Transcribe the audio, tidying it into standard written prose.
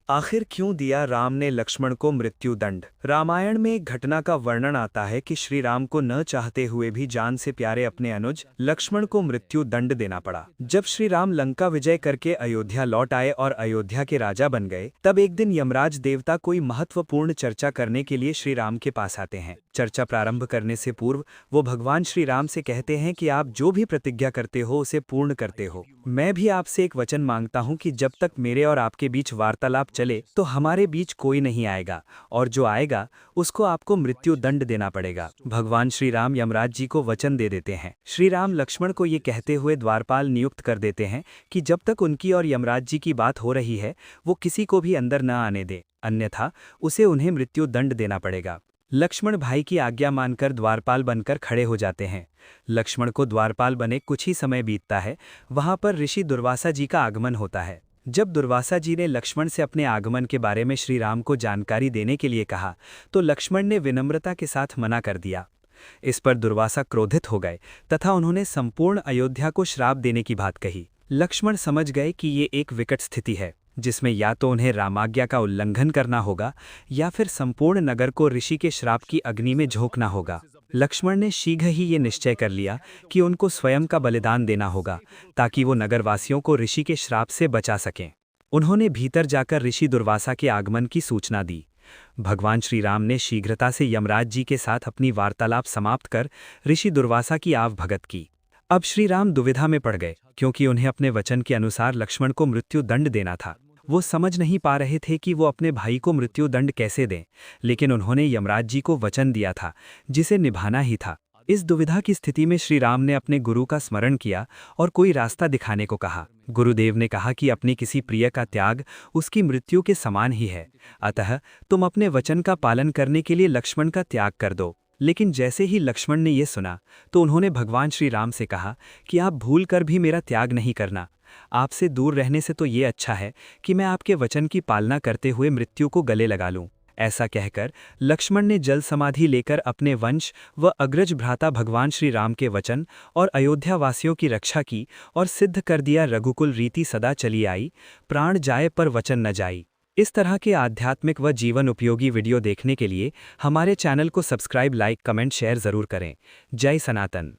आखिर क्यों दिया राम ने लक्ष्मण को मृत्यु दंड। रामायण में एक घटना का वर्णन आता है कि श्री राम को न चाहते हुए भी जान से प्यारे अपने अनुज लक्ष्मण को मृत्यु दंड देना पड़ा। जब श्री राम लंका विजय करके अयोध्या लौट आए और अयोध्या के राजा बन गए, तब एक दिन यमराज देवता कोई महत्वपूर्ण चर्चा करने के लिए श्री राम के पास आते हैं। चर्चा प्रारंभ करने से पूर्व वो भगवान श्री राम से कहते हैं कि आप जो भी प्रतिज्ञा करते हो उसे पूर्ण करते हो। मैं भी आपसे एक वचन मांगता हूं कि जब तक मेरे और आपके बीच वार्तालाप चले तो हमारे बीच कोई नहीं आएगा, और जो आएगा उसको आपको मृत्यु दंड देना पड़ेगा। भगवान श्री राम यमराज जी को वचन दे देते हैं। श्री राम लक्ष्मण को ये कहते हुए द्वारपाल नियुक्त कर देते हैं कि जब तक उनकी और यमराज जी की बात हो रही है वो किसी को भी अंदर न आने दे, अन्यथा उसे उन्हें मृत्यु दंड देना पड़ेगा। लक्ष्मण भाई की आज्ञा मानकर द्वारपाल बनकर खड़े हो जाते हैं। लक्ष्मण को द्वारपाल बने कुछ ही समय बीतता है, वहां पर ऋषि दुर्वासा जी का आगमन होता है। जब दुर्वासा जी ने लक्ष्मण से अपने आगमन के बारे में श्री राम को जानकारी देने के लिए कहा तो लक्ष्मण ने विनम्रता के साथ मना कर दिया। इस पर दुर्वासा क्रोधित हो गए तथा उन्होंने संपूर्ण अयोध्या को श्राप देने की बात कही। लक्ष्मण समझ गए कि ये एक विकट स्थिति है जिसमें या तो उन्हें रामाज्ञा का उल्लंघन करना होगा या फिर संपूर्ण नगर को ऋषि के श्राप की अग्नि में झोंकना होगा। लक्ष्मण ने शीघ्र ही ये निश्चय कर लिया कि उनको स्वयं का बलिदान देना होगा ताकि वो नगरवासियों को ऋषि के श्राप से बचा सकें। उन्होंने भीतर जाकर ऋषि दुर्वासा के आगमन की सूचना दी। भगवान श्री राम ने शीघ्रता से यमराज जी के साथ अपनी वार्तालाप समाप्त कर ऋषि दुर्वासा की आवभगत की। अब श्री राम दुविधा में पड़ गए क्योंकि उन्हें अपने वचन के अनुसार लक्ष्मण को मृत्यु दंड देना था। वो समझ नहीं पा रहे थे कि वो अपने भाई को मृत्यु दंड कैसे दें, लेकिन उन्होंने यमराज जी को वचन दिया था जिसे निभाना ही था। इस दुविधा की स्थिति में श्री राम ने अपने गुरु का स्मरण किया और कोई रास्ता दिखाने को कहा। गुरुदेव ने कहा कि अपनी किसी प्रिय का त्याग उसकी मृत्यु के समान ही है, अतः तुम अपने वचन का पालन करने के लिए लक्ष्मण का त्याग कर दो। लेकिन जैसे ही लक्ष्मण ने यह सुना तो उन्होंने भगवान श्री राम से कहा कि आप भूल कर भी मेरा त्याग नहीं करना। आपसे दूर रहने से तो ये अच्छा है कि मैं आपके वचन की पालना करते हुए मृत्यु को गले लगा लूं। ऐसा कहकर लक्ष्मण ने जल समाधि लेकर अपने वंश व अग्रज भ्राता भगवान श्री राम के वचन और अयोध्या वासियों की रक्षा की और सिद्ध कर दिया रघुकुल रीति सदा चली आई, प्राण जाए पर वचन न जाई। इस तरह के आध्यात्मिक व जीवन उपयोगी वीडियो देखने के लिए हमारे चैनल को सब्सक्राइब, लाइक, कमेंट, शेयर जरूर करें। जय सनातन।